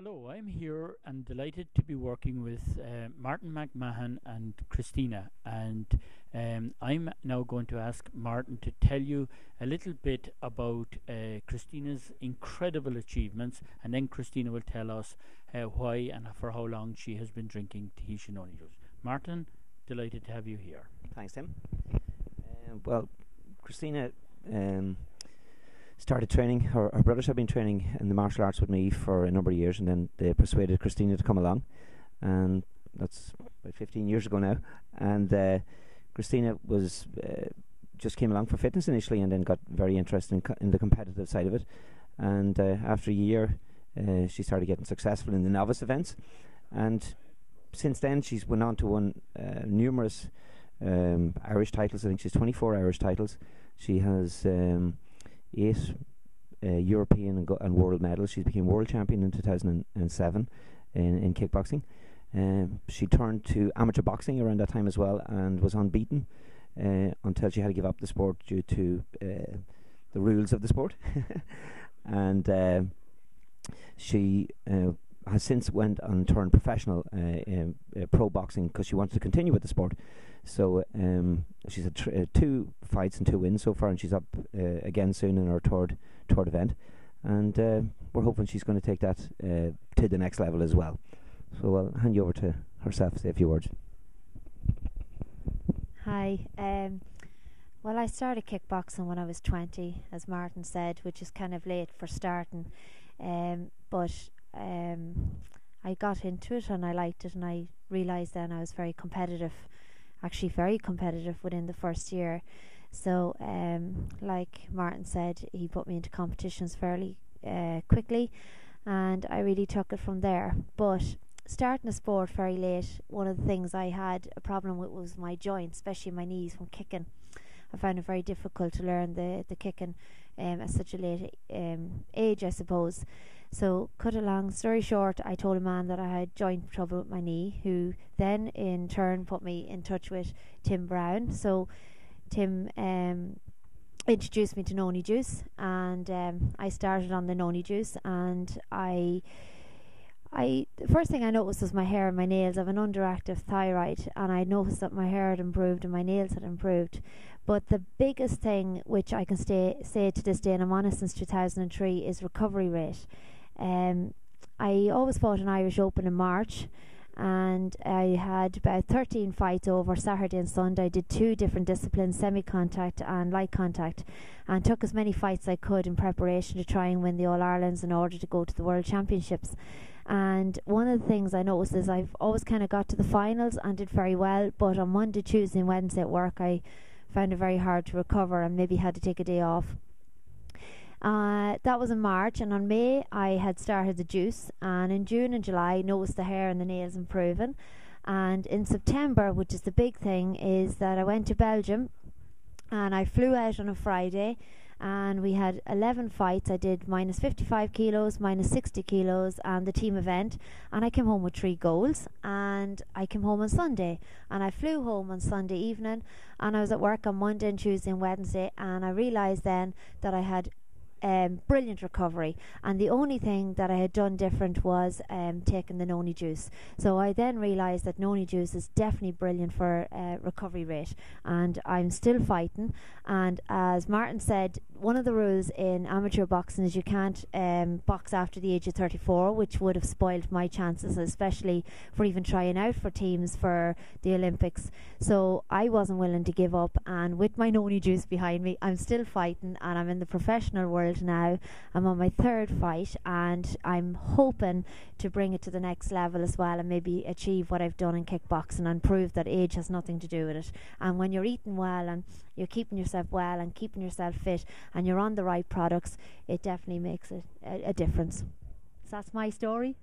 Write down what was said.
Hello, I'm here and delighted to be working with Martin McMahon and Christina. And I'm now going to ask Martin to tell you a little bit about Christina's incredible achievements, and then Christina will tell us why and for how long she has been drinking Tahitian noni juice. Martin, delighted to have you here. Thanks, Tim. Well, Christina started training. Her brothers have been training in the martial arts with me for a number of years, and then they persuaded Christina to come along, and that's about 15 years ago now. And Christina was just came along for fitness initially, and then got very interested in the competitive side of it. And after a year, she started getting successful in the novice events, and since then she's went on to win numerous Irish titles. I think she's 24 Irish titles. She has 8 European and world medals. She became world champion in 2007 in kickboxing. She turned to amateur boxing around that time as well, and was unbeaten until she had to give up the sport due to the rules of the sport. And she has since went and turned professional pro boxing because she wanted to continue with the sport. So she's had 2 fights and 2 wins so far, and she's up again soon in her third event. And we're hoping she's going to take that to the next level as well. So I'll hand you over to herself to say a few words. Hi. Well, I started kickboxing when I was 20, as Martin said, which is kind of late for starting. But I got into it and I liked it, and I realised then I was very competitive within the first year. So like Martin said, he put me into competitions fairly quickly, and I really took it from there. But starting a sport very late, one of the things I had a problem with was my joints, especially my knees from kicking. I found it very difficult to learn the kicking at such a late age, I suppose. So, cut a long story short, I told a man that I had joint trouble with my knee, who then in turn put me in touch with Tim Brown. So Tim introduced me to noni juice, and I started on the noni juice. And the first thing I noticed was my hair and my nails. I have an underactive thyroid, and I noticed that my hair had improved and my nails had improved. But the biggest thing, which I can say to this day, and I'm on it since 2003, is recovery rate. I always fought an Irish Open in March, and I had about 13 fights over Saturday and Sunday. I did 2 different disciplines, semi-contact and light contact, and took as many fights as I could in preparation to try and win the All-Irelands in order to go to the World Championships. And one of the things I noticed is I've always kind of got to the finals and did very well, but on Monday, Tuesday and Wednesday at work I found it very hard to recover and maybe had to take a day off. That was in March, and on May I had started the juice, and in June and July I noticed the hair and the nails improving. And in September, which is the big thing, is that I went to Belgium and I flew out on a Friday, and we had 11 fights. I did minus 55 kilos, minus 60 kilos, and the team event, and I came home with 3 golds. And I came home on Sunday, and I flew home on Sunday evening, and I was at work on Monday and Tuesday and Wednesday, and I realised then that I had brilliant recovery, and the only thing that I had done different was taking the noni juice. So I then realised that noni juice is definitely brilliant for recovery rate, and I'm still fighting. And as Martin said, one of the rules in amateur boxing is you can't box after the age of 34, which would have spoiled my chances, especially for even trying out for teams for the Olympics. So I wasn't willing to give up, and with my noni juice behind me, I'm still fighting, and I'm in the professional world now. I'm on my 3rd fight, and I'm hoping to bring it to the next level as well, and maybe achieve what I've done in kickboxing and prove that age has nothing to do with it. And when you're eating well and you're keeping yourself well and keeping yourself fit and you're on the right products, it definitely makes a difference. So that's my story.